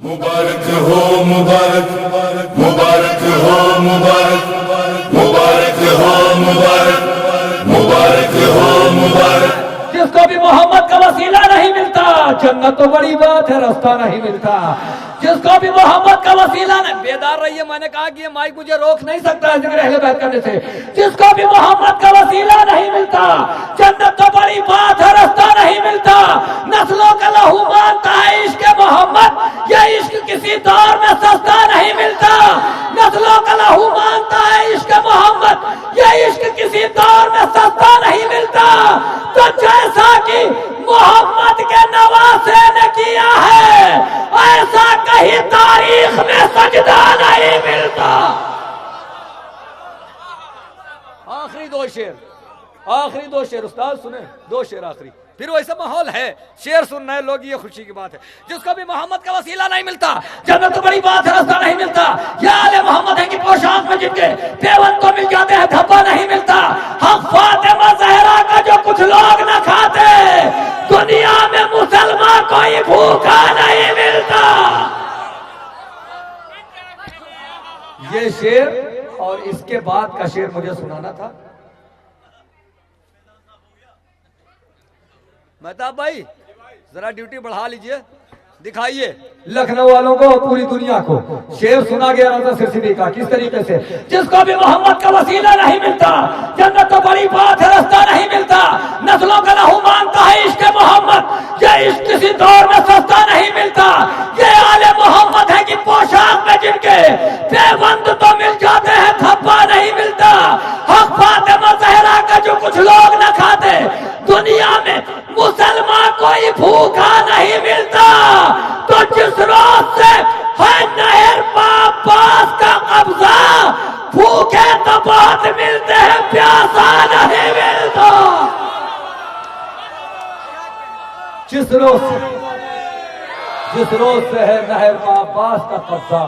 मुबारक हो मुबारक, मुबारक हो मुबारक, मुबारक हो मुबारक, मुबारक हो मुबारक। जिसको भी मोहम्मद का वसीला नहीं मिलता, जन्नत तो बड़ी बात है, रास्ता नहीं मिलता। जिसको भी मोहम्मद का वसीला नहीं, बेदार रहिए, मैंने कहा कि ये माइक मुझे रोक नहीं सकता है जिक्र अहले बैत करने से। जिसको भी मोहम्मद का वसीला नहीं मिलता, जन्नत तो बड़ी बात है, रास्ता नहीं मिलता। नस्लों का लहू मानता है इश्क मोहम्मद, ये इश्क किसी दौर में सस्ता नहीं मिलता। नस्लों का लहू मानता है इश्क मोहम्मद, ये इश्क किसी दौर में सस्ता नहीं मिलता। तो जैसा कि मोहम्मद के नवासे ने किया है, ऐसा कहीं तारीख में सजदा नहीं मिलता। आखिरी दो शेर, आखिरी दो शेर उस्ताद सुने, दो शेर आखिरी, फिर वैसा माहौल है, शेर सुन रहे लोग, ये खुशी की बात है। जिसको भी मोहम्मद का वसीला नहीं मिलता, जन्नत तो बड़ी बात है, रास्ता नहीं मिलता। या आले मोहम्मद है कि पोशाक में जिनके पेवन तो मिल जाते हैं, धब्बा नहीं मिलता। हक फातिमा ज़हरा का जो कुछ लोग न खाते, दुनिया में मुसलमान कोई भूखा नहीं मिलता। ये शेर और इसके बाद का शेर मुझे सुनाना था। मेहताब भाई जरा ड्यूटी बढ़ा लीजिए, दिखाइए लखनऊ वालों को, पूरी दुनिया को शेर सुना गया राजा सिरसिदी का किस तरीके से। जिसको भी मोहम्मद का वसीला नहीं मिलता, जन्नत तो बड़ी बात है, रास्ता नहीं मिलता। नस्लों का लहू मानता है इश्क मोहम्मद, ये इश्क किसी दौर में सस्ता नहीं मिलता। ये आले मोहम्मद है कि पोशाक में जिनके पेबंद तो मिल जाते हैं, धब्बा नहीं मिलता। हक फातिमा ज़हरा का जो कुछ लोग न खाते, दुनिया में मुसलमान कोई भूखा नहीं मिलता। तो जिस रोज से है नहर पास का कब्जा, भूखे तो बहुत मिलते हैं, प्यासा नहीं मिलता। जिस रोज से है नहर पास का कब्जा,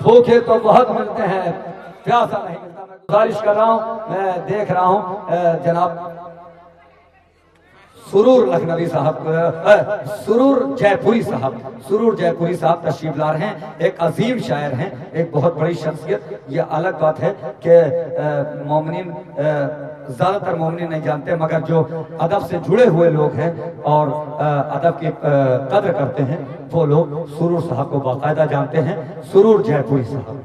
भूखे तो बहुत मिलते हैं, प्यासा नहीं मिलता। मैं गुजारिश कर रहा हूं, मैं देख रहा हूं जनाब सुरूर लखनवी साहब, सुरूर जयपुरी साहब तशरीफ ला रहे हैं। एक अजीम शायर हैं, एक बहुत बड़ी शख्सियत। ये अलग बात है कि मोमिनीन ज्यादातर मोमिनीन नहीं जानते, मगर जो अदब से जुड़े हुए लोग हैं और अदब की कदर करते हैं, वो लोग सुरूर साहब को बाकायदा जानते हैं। सुरूर जयपुरी साहब।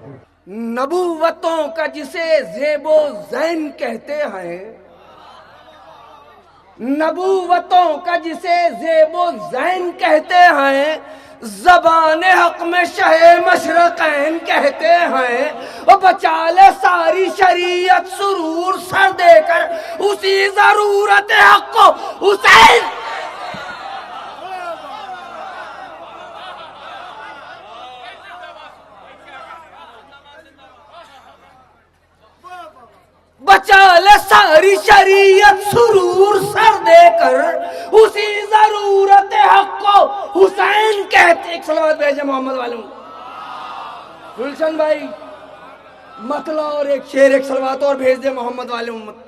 नबूवतों का जिसे ज़ेबो ज़ैन कहते हैं, नबूवतों का जिसे ज़ेबो ज़ैन कहते हैं, ज़बान हक में शहे मशरक़ैन कहते हैं। और बचा ले सारी शरीयत सुरूर सर देकर उसी ज़रूरत हक को हुसैन। बचा ले सारी शरीयत सुरूर सर देकर उसी जरूरत हक को हुसैन कहते। एक सलावत भेजे मोहम्मद वालों। गुलशन भाई मतला और एक शेर, एक सलावत और भेज दे मोहम्मद वाले उम्मत।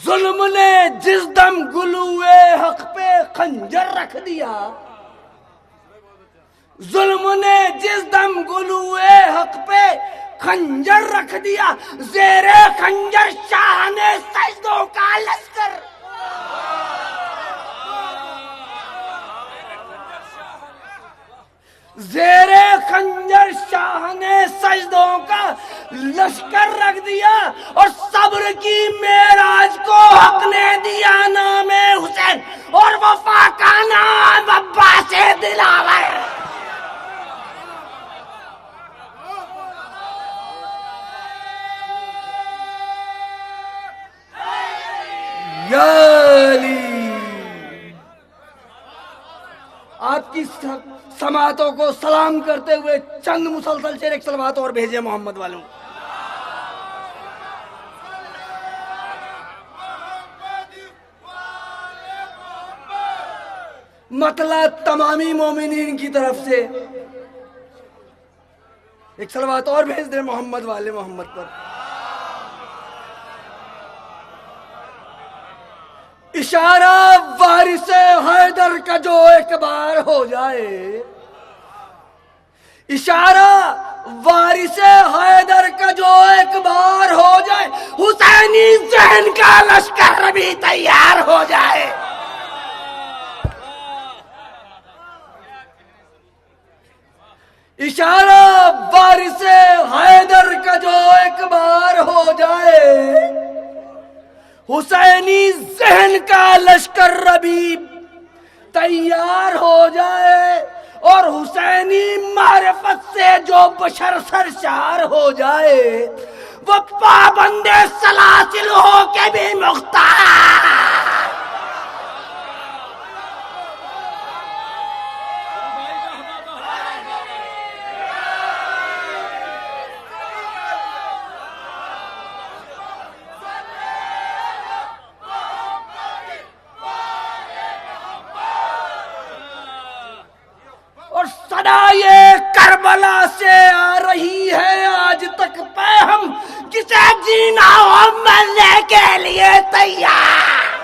जुल्म ने जिस दम गुलुए हक पे खंजर रख दिया, जुल्म ने जिस दम गुलुए हक पे खंजर रख दिया, ज़ेरे खंजर शाह ने सजदों का लश्कर। ज़ेरे खंजर शाह ने सजदों का लश्कर रख दिया। और सब्र की मेराज को हक ने दिया नामे हुसैन, और वफा का नाम अब्बास दिलावर। आपकी समातों को सलाम करते हुए चंद मुसलसल शेर, एक सलावत और भेजे मोहम्मद वालों। मतलब तमामी मोमिनीन की तरफ से एक सलावत और भेज दे मोहम्मद वाले मोहम्मद पर। इशारा वारिस हैदर का जो एक बार हो जाए, इशारा वारिस हैदर का जो एक बार हो जाए, हुसैनी जहन का लश्कर भी तैयार हो जाए। इशारा वारिस हैदर का जो एक बार हो जाए, हुसैनी जहन का लश्कर अभी तैयार हो जाए, और हुसैनी मारिफत से जो बशर सरशार हो जाए, वो पाबंदे सलासिल हो के भी मुख्तार। और सदा ये करबला से आ रही है आज तक पैहम, जिसे जीना हो मरने के लिए तैयार।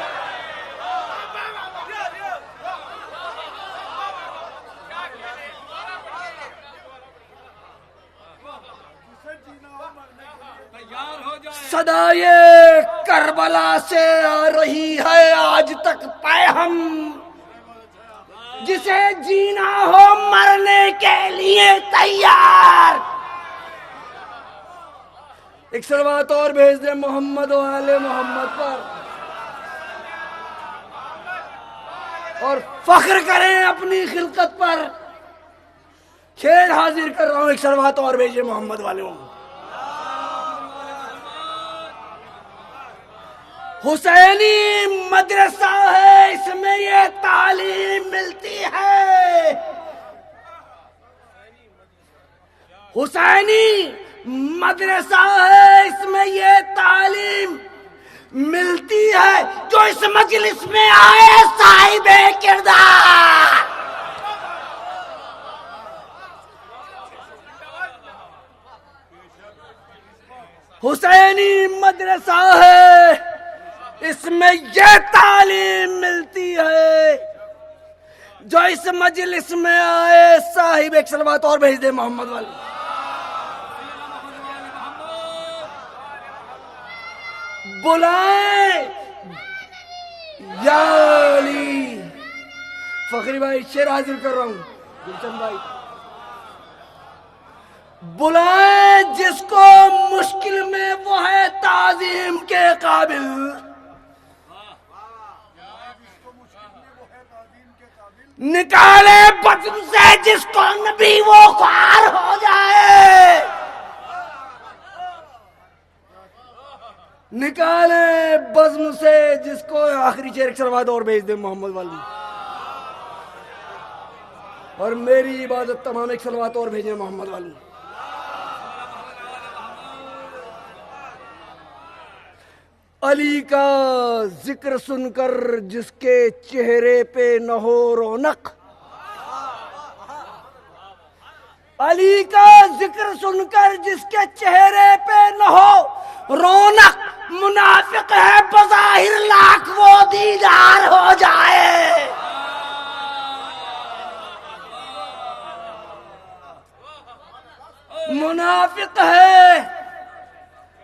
सदा ये करबला से आ रही है आज तक पैहम, जिसे जीना हो मरने के लिए तैयार। एक सलवात और भेज दे मोहम्मद वाले मोहम्मद पर, और फख्र करें अपनी खिलकत पर। शेर हाजिर कर रहा हूं, एक सलवात और भेजे मोहम्मद वाले। हुसैनी मदरसा है, इसमें ये तालीम मिलती है। हुसैनी मदरसा है, इसमें ये तालीम मिलती है। जो इस मजलिस में आए साहिबे किरदार, हुसैनी मदरसा है, इसमें यह तालीम मिलती है। जो इस मजलिस में आए साहिब, एक सलवात और भेज दे मोहम्मद वाले। बुलाए या अली। फखरी भाई शेर हाजिर कर रहा हूं, गुलचंद भाई। बुलाए जिसको मुश्किल में वो है ताजीम के काबिल, निकाले बज़्म से जिसको नबी वो ख्वार हो जाए, निकाले बज़्म से जिसको। आखिरी शेर एक सलवात और भेज दे मोहम्मद वाली, और मेरी इबादत तमाम एक सलवात और भेजे मोहम्मद वाली। अली का जिक्र सुनकर जिसके चेहरे पे न हो रौनक, अली का जिक्र सुनकर जिसके चेहरे पे न हो रौनक, मुनाफिक है बज़ाहिर लाख वो दीदार हो जाए। मुनाफिक है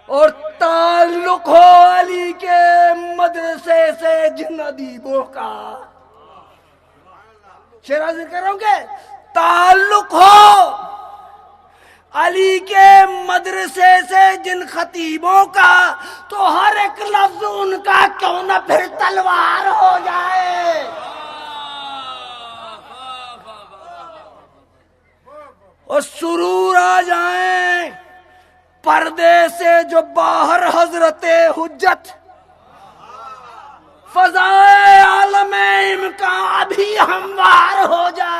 और ताल्लुक हो अली के मदरसे से जिन अदीबों का। शेर हाजिर करोगे, ताल्लुक हो अली के मदरसे से जिन खतीबों का, तो हर एक लफ्ज उनका क्यों न फिर तलवार हो जाए। और सुरूर आ जाए पर्दे से जो बाहर हजरते हुज्जत, फजाए आलम इम्कान भी हमवार हो जाए।